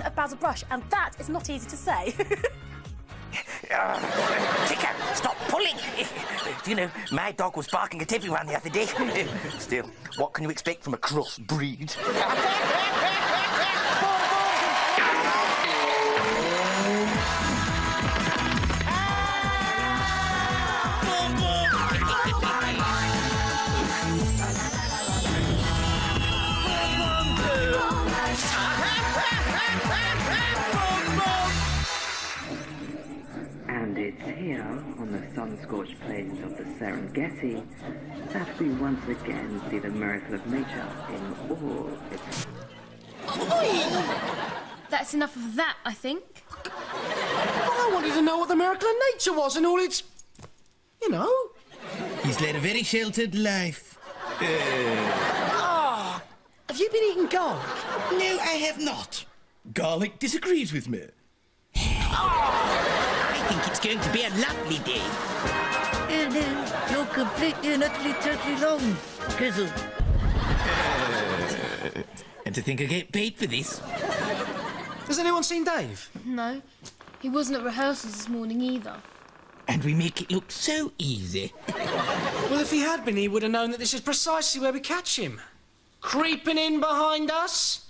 of Basil Brush, and that is not easy to say. Ticker, stop pulling! You know, my dog was barking at everyone the other day. Still, what can you expect from a crossbreed? And it's here, on the sun-scorched plains of the Serengeti, that we once again see the miracle of nature in all its... That's enough of that, I think. I wanted to know what the miracle of nature was and all its... you know. He's led a very sheltered life. Have you been eating garlic? No, I have not. Garlic disagrees with me. I think it's going to be a lovely day. You're completely and utterly totally wrong, Grizzle. And to think I get paid for this. Has anyone seen Dave? No, he wasn't at rehearsals this morning either. And we make it look so easy. Well, if he had been, he would have known that this is precisely where we catch him. Creeping in behind us.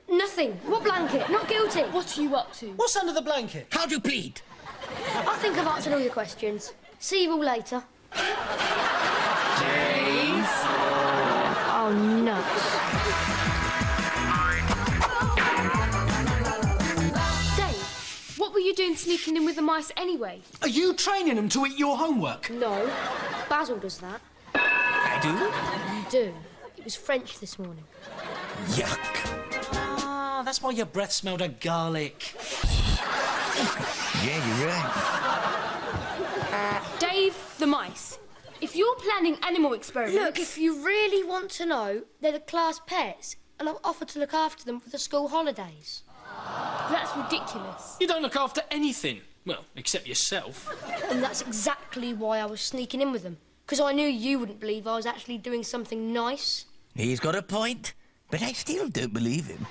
Nothing. What blanket? Not guilty. What are you up to? What's under the blanket? How do you plead? I think I've answered all your questions. See you all later. Dave? Oh, no. Dave, what were you doing sneaking in with the mice anyway? Are you training them to eat your homework? No. Basil does that. I do? You do. It was French this morning. Yuck. Ah, that's why your breath smelled of garlic. Yeah, you're right. Dave, the mice. If you're planning animal experiments... Look, if you really want to know, they're the class pets, and I've offered to look after them for the school holidays. That's ridiculous. You don't look after anything. Well, except yourself. And that's exactly why I was sneaking in with them. Because I knew you wouldn't believe I was actually doing something nice. He's got a point, but I still don't believe him.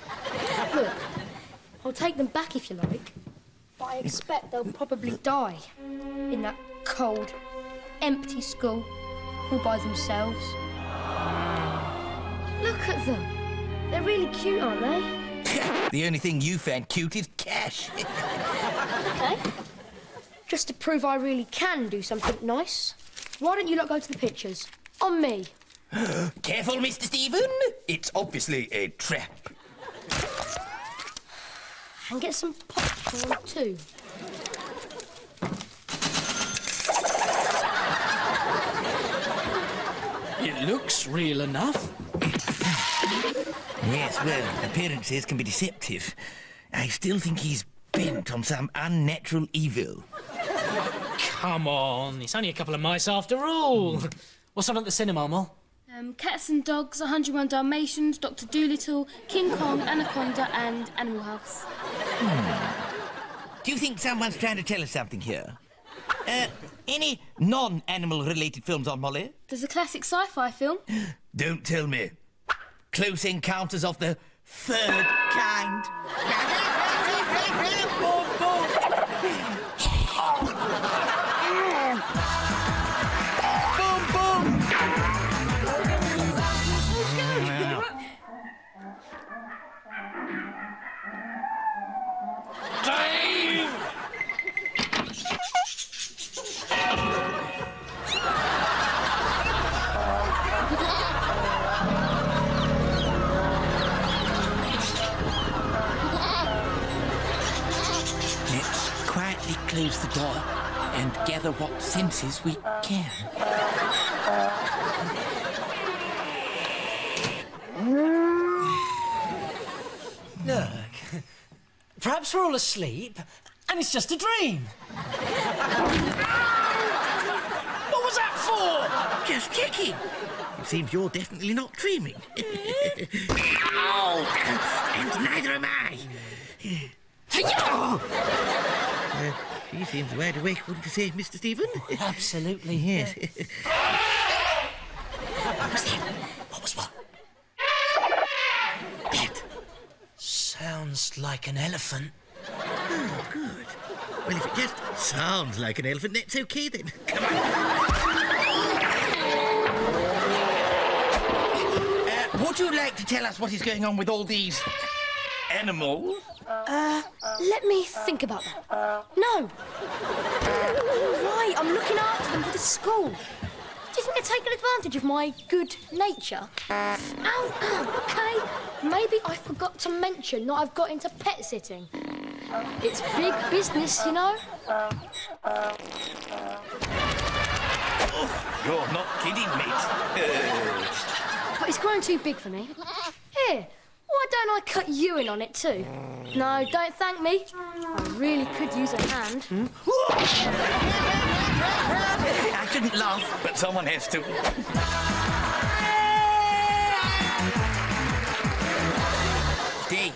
Look, I'll take them back if you like. But I expect they'll probably die in that cold, empty school all by themselves. Look at them. They're really cute, aren't they? The only thing you found cute is cash. OK. Just to prove I really can do something nice, why don't you lot go to the pictures? On me. Careful, Mr. Stephen. It's obviously a trap. And get some popcorn too. It looks real enough. Yes, well, appearances can be deceptive. I still think he's bent on some unnatural evil. Come on, it's only a couple of mice after all. What's on at the cinema, Mol? Cats and Dogs, 101 Dalmatians, Dr. Dolittle, King Kong, Anaconda and Animal House. Do you think someone's trying to tell us something here? Any non-animal related films on, Molly? There's a classic sci-fi film. Don't tell me. Close Encounters of the Third Kind. Boom, boom! Dave! Let's quietly close the door and gather what senses we can. Look, perhaps we're all asleep and it's just a dream. What was that for? Just checking. It seems you're definitely not dreaming. Ow! And neither am I. She seems wide awake, wouldn't you say, Mr. Stephen? Absolutely. Yes. What was that? What was what? sounds like an elephant. Oh, good. Well, if it just sounds like an elephant, that's okay then. Come on. Would you like to tell us what is going on with all these animals? Let me think about that. No. Right, I'm looking after them for the school. Do you think they're taking advantage of my good nature? Ow, okay. Maybe I forgot to mention that I've got into pet sitting. It's big business, you know. Oh, you're not kidding, mate. But it's grown too big for me. Here, why don't I cut you in on it too? No, don't thank me. I really could use a hand. I shouldn't laugh, but someone has to. Stay.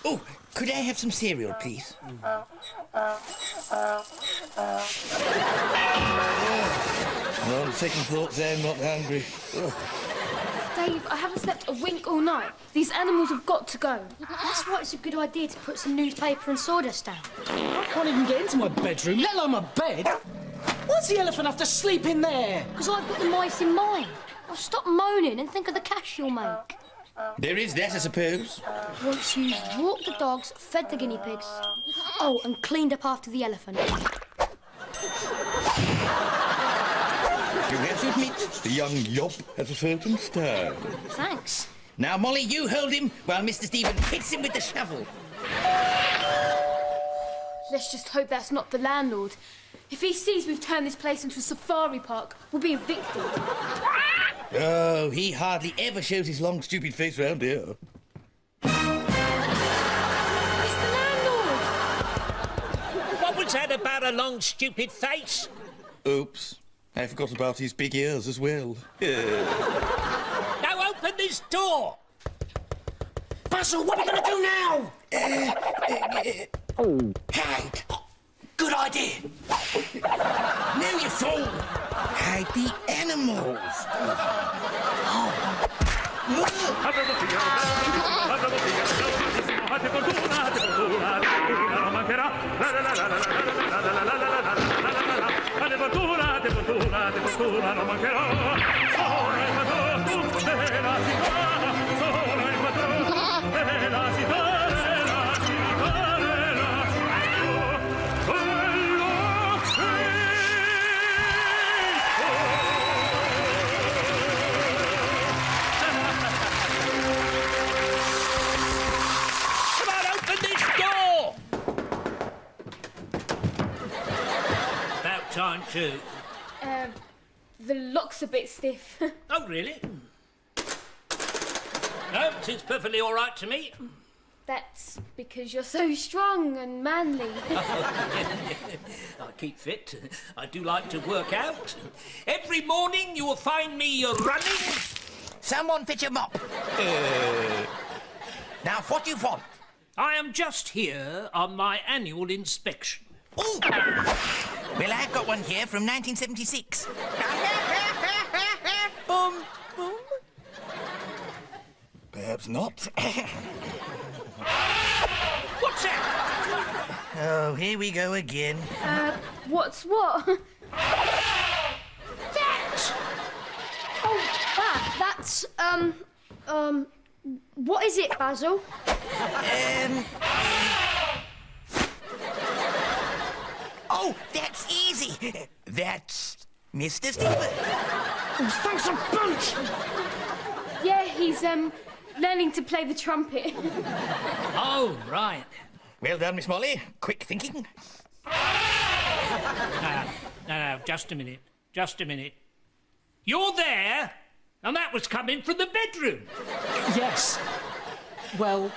Oh, could I have some cereal, please? On second thoughts, I'm not hungry. Dave, I haven't slept a wink all night. These animals have got to go. That's why it's a good idea to put some newspaper and sawdust down. I can't even get into my bedroom, let alone my bed. Why's the elephant have to sleep in there? Because I've got the mice in mind. Now stop moaning and think of the cash you'll make. There is that, I suppose. Once you've walked the dogs, fed the guinea pigs, oh, and cleaned up after the elephant. You have to admit, the young yop has a certain style. Thanks. Now, Molly, you hold him while Mr. Stephen hits him with the shovel. Let's just hope that's not the landlord. If he sees we've turned this place into a safari park, we'll be evicted. Oh, he hardly ever shows his long, stupid face round here. It's the landlord! What was that about a long, stupid face? Oops. I forgot about his big ears as well. Now open this door! Basil, what are you going to do now? Hide. Good idea. No, you fool. Hide the animals. Time too. The lock's a bit stiff. Oh, really? No, seems perfectly all right to me. That's because you're so strong and manly. I keep fit. I do like to work out. Every morning you will find me running. Someone fetch a mop. Now, what do you want? I am just here on my annual inspection. Ooh. Well, I've got one here from 1976. Boom, boom. Perhaps not. What's that? Oh, here we go again. What's what? That! Oh, that's, what is it, Basil? Oh, that's easy. That's Mr. Stephen. Thanks a bunch! Yeah, he's, learning to play the trumpet. Oh, right. Well done, Miss Molly. Quick thinking. No, just a minute. Just a minute. You're there, and that was coming from the bedroom. Yes. Well,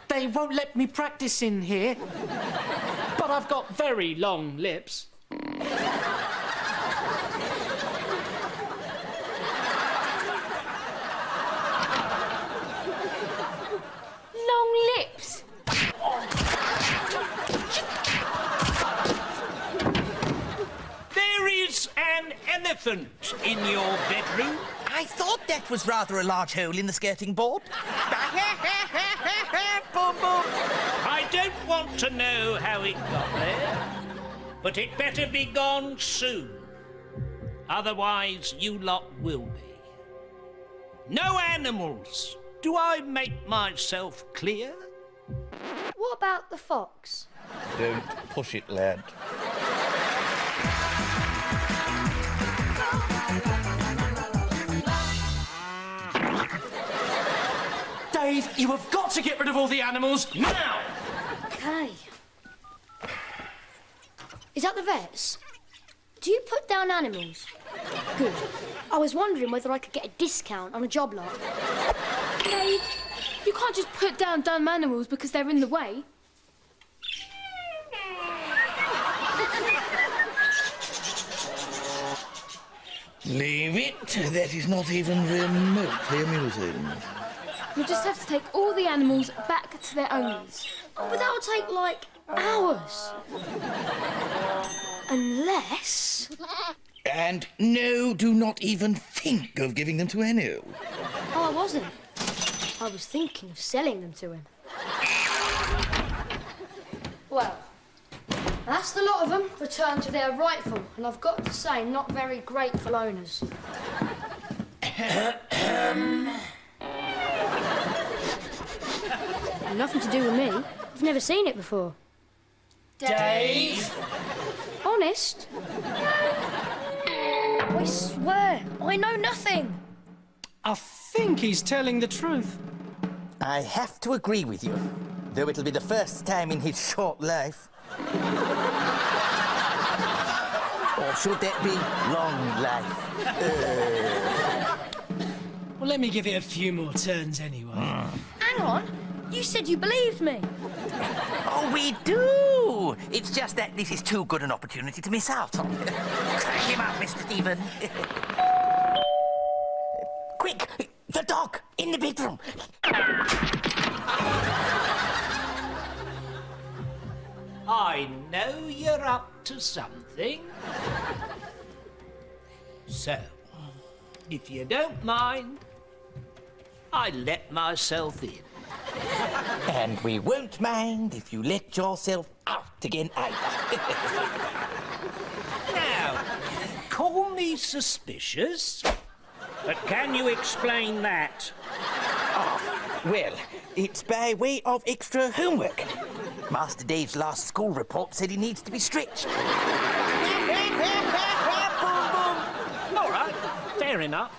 they won't let me practice in here. But I've got very long lips. Long lips. There is an elephant in your bedroom. I thought That was rather a large hole in the skirting board. Boom, boom. I don't want to know how it got there, but it better be gone soon. Otherwise, you lot will be. No animals. Do I make myself clear? What about the fox? Don't push it, lad. Dave, you have got to get rid of all the animals now! Okay. Is that the vet's? Do you put down animals? Good. I was wondering whether I could get a discount on a job lot. Dave, you can't just put down dumb animals because they're in the way. Leave it. That is not even remotely amusing. You just have to take all the animals back to their owners. But that would take, like, hours. Unless... And no, do not even think of giving them to any. Oh, I wasn't. I was thinking of selling them to him. Well, that's the lot of them returned to their rightful, and I've got to say, not very grateful owners. Nothing to do with me. I've never seen it before. Dave! Honest? I swear, I know nothing. I think he's telling the truth. I have to agree with you, though it'll be the first time in his short life. Or should that be long life? Well, let me give it a few more turns anyway. Hang on. You said you believed me. Oh, we do! It's just that this is too good an opportunity to miss out on. Crack him up, Mr. Stephen. Quick! The dog! In the bedroom! I know you're up to something. So, if you don't mind, I let myself in. And we won't mind if you let yourself out again either. Now, call me suspicious, but can you explain that? Well, it's by way of extra homework. Master Dave's last school report said he needs to be stretched. All right, fair enough.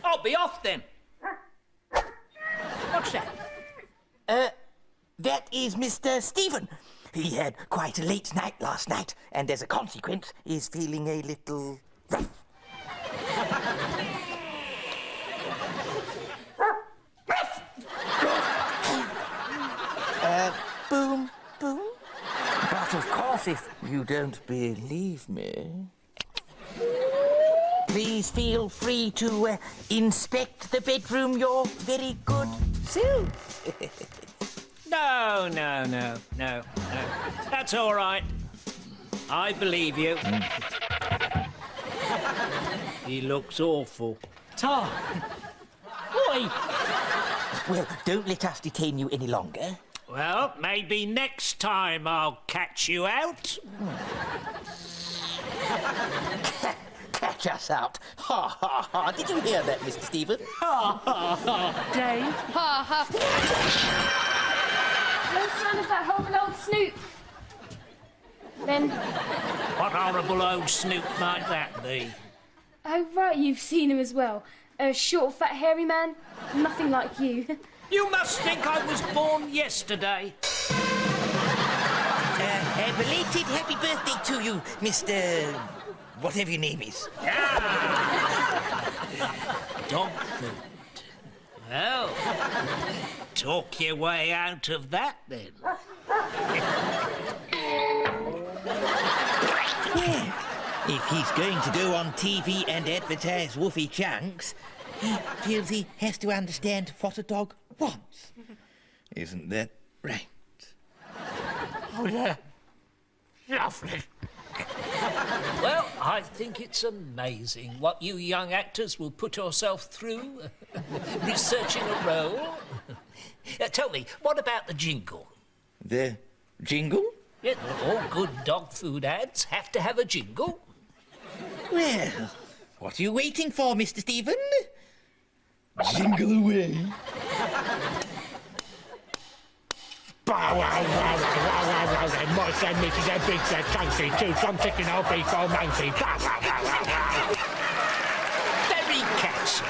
I'll be off then. What's that? That is Mr. Stephen. He had quite a late night last night, and as a consequence, is feeling a little rough. Boom, boom. But of course, if you don't believe me, please feel free to inspect the bedroom your very good self. No. That's all right. I believe you. He looks awful. Tar! Oi! Well, don't let us detain you any longer. Well, maybe next time I'll catch you out. Catch us out. Ha, ha, ha. Did you hear that, Mr. Stephen? Ha ha ha! Dave? Ha ha. No sign of that horrible old Snoop. Then, What horrible old snoop might that be? oh right, you've seen him as well. A short, fat, hairy man. Nothing like you. You must think I was born yesterday. A belated happy birthday to you, Mr. whatever your name is. Dog food. Well, talk your way out of that then. Yeah. If he's going to go on TV and advertise woofy chunks, he feels he has to understand what a dog wants. Isn't that right? Oh, yeah. Lovely. Well, I think it's amazing what you young actors will put yourself through, researching a role. Tell me, what about the jingle? The jingle? Yeah, all good dog food ads have to have a jingle. Well, what are you waiting for, Mr. Stephen? Jingle away. Bow, wow, wow, wow, wow, wow, wow. My sandwich is a big, fat, chunky, 2 from chicken, or beef, or monkey. Bow, wow, wow, wow, wow. Very catchy.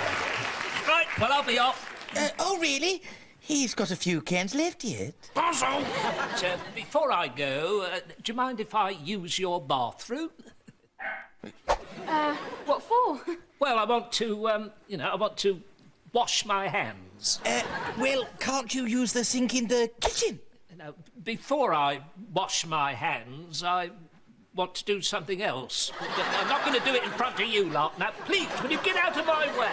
Right, well, I'll be off. Oh, really? He's got a few cans left yet. Basil! Before I go, do you mind if I use your bathroom? What for? Well, I want to, I want to wash my hands. Well, can't you use the sink in the kitchen? Now, before I wash my hands, I want to do something else. I'm not going to do it in front of you lot. Now, please, will you get out of my way?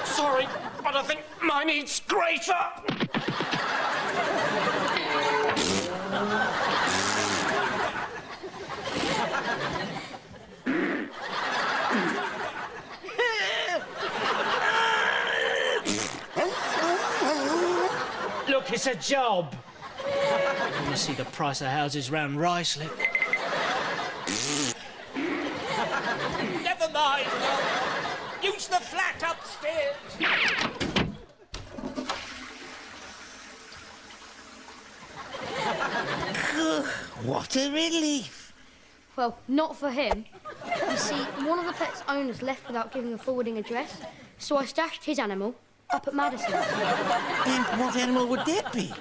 Sorry, but I think mine needs greater. Look, it's a job. You see the price of houses round Ruislip. Never mind, love. Use the flat upstairs. What a relief. Well, not for him. You see, one of the pet's owners left without giving a forwarding address, so I stashed his animal up at Madison. And what animal would that be?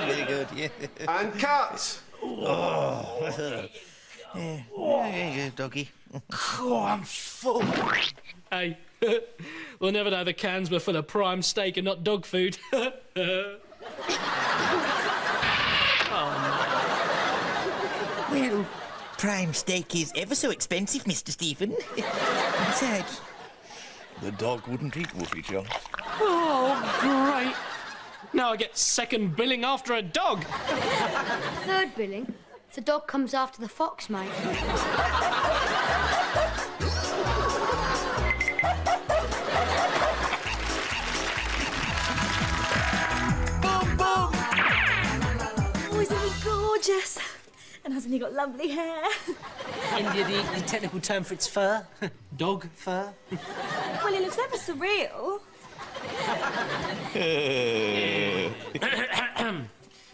Very good, yeah. And cut! There you go, doggy. Oh, I'm full. Hey, we'll never know the cans were full of prime steak and not dog food. Well, prime steak is ever so expensive, Mr. Stephen. Besides, the dog wouldn't eat Woofy Chunks. Oh, great. Now I get second billing after a dog. Third billing, the dog comes after the fox, mate. Oh, isn't he gorgeous? And hasn't he got lovely hair? India, the technical term for its fur? Dog fur? Well, he looks ever surreal.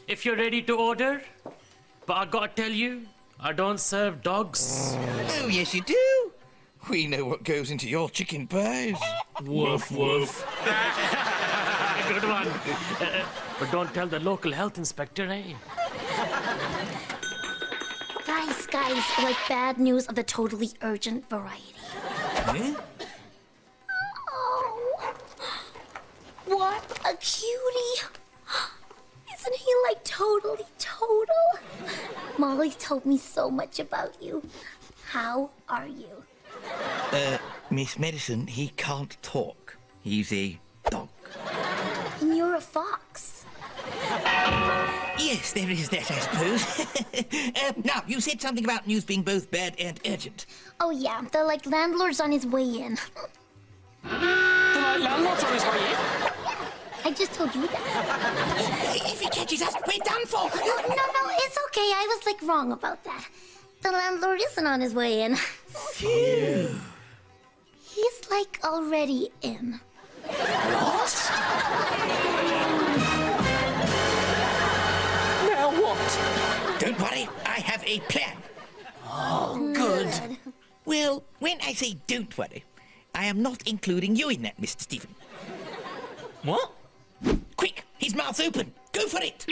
If you're ready to order, but I gotta tell you, I don't serve dogs. Oh, yes, you do. We know what goes into your chicken pies. Woof, woof. Good one. But don't tell the local health inspector, eh? Guys, like bad news of the totally urgent variety. Eh? Oh, what a cutie. Isn't he like totally total? Molly told me so much about you. How are you? Miss Medicine, he can't talk. He's a dog. And you're a fox. Yes, there is that, I suppose. Now, you said something about news being both bad and urgent. Oh yeah, the like landlord's on his way in. The landlord's on his way in? I just told you that. If he catches us, we're done for. No, it's okay. I was like wrong about that. The landlord isn't on his way in. Phew. He's like already in. What? Now what? Don't worry, I have a plan. Oh, good. Well, when I say don't worry, I am not including you in that, Mr. Stephen. What? Quick, his mouth's open. Go for it.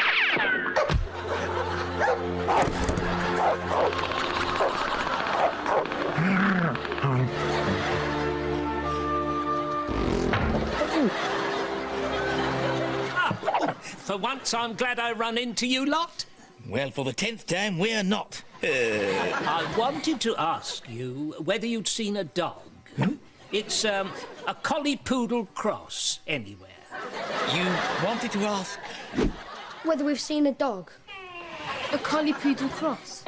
For once, I'm glad I run into you lot. Well, for the 10th time, we're not. I wanted to ask you whether you'd seen a dog. It's a collie poodle cross anywhere. You wanted to ask? Whether we've seen a dog. A collie poodle cross.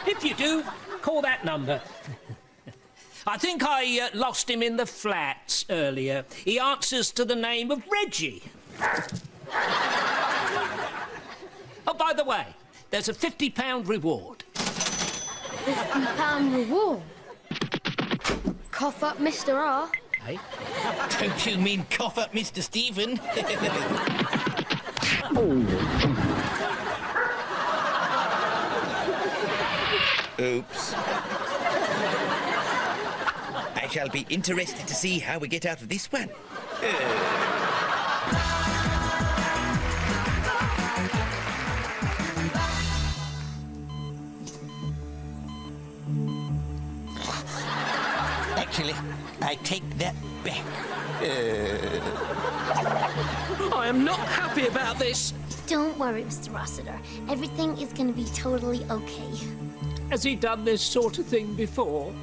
If you do, call that number. I think I lost him in the flats earlier. He answers to the name of Reggie. Oh, by the way, there's a £50 reward. £50 reward? Cough up, Mr. R. Hey? Don't you mean cough up Mr. Stephen? Oops. I shall be interested to see how we get out of this one. Actually, I take that back. I am not happy about this. Don't worry, Mr. Rossiter. Everything is going to be totally okay. Has he done this sort of thing before?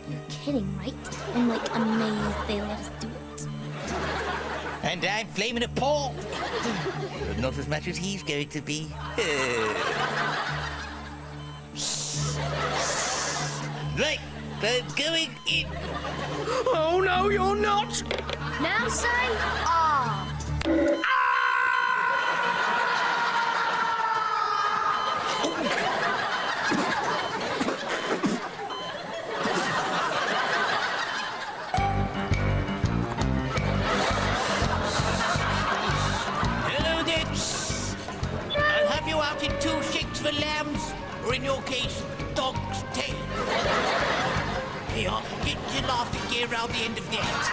You're kidding, right? I'm, amazed they let us do it. And I'm flaming appalled. But not as much as he's going to be. Right, I'm going in. Oh, no, you're not. Now say ah. Hello there. I'll have you out in 2 shakes for lambs, or in your case, dog's tail. Here, get your laughing gear round the end of that.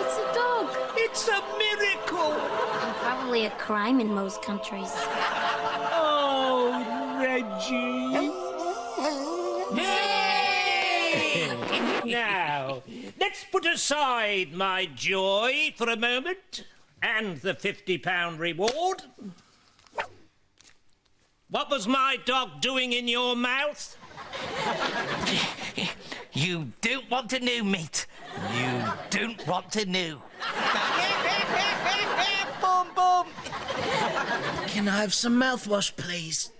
It's a dog. It's a miracle! And probably a crime in most countries. Oh, Reggie. Now, let's put aside my joy for a moment and the £50 reward. What was my dog doing in your mouth? You don't want to know, mate. You don't want to know. Boom, boom. Can I have some mouthwash, please?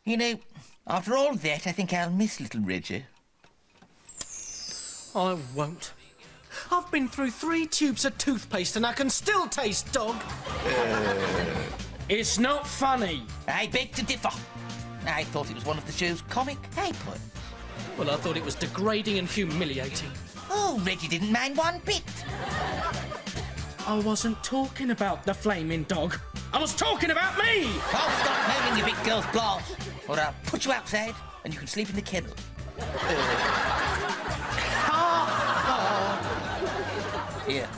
You know, after all that, I think I'll miss little Reggie. I won't. I've been through 3 tubes of toothpaste and I can still taste dog. It's not funny. I beg to differ. I thought it was one of the show's comic high points. Well, I thought it was degrading and humiliating. Oh, Reggie didn't mind one bit. I wasn't talking about the flaming dog. I was talking about me! Oh, stop moaning, you big girl's blouse, or I'll put you outside and you can sleep in the kennel. Here,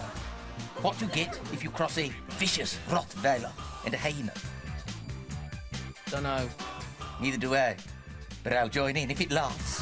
what you get if you cross a vicious Rottweiler and a hyena? Dunno. Neither do I, but I'll join in if it laughs.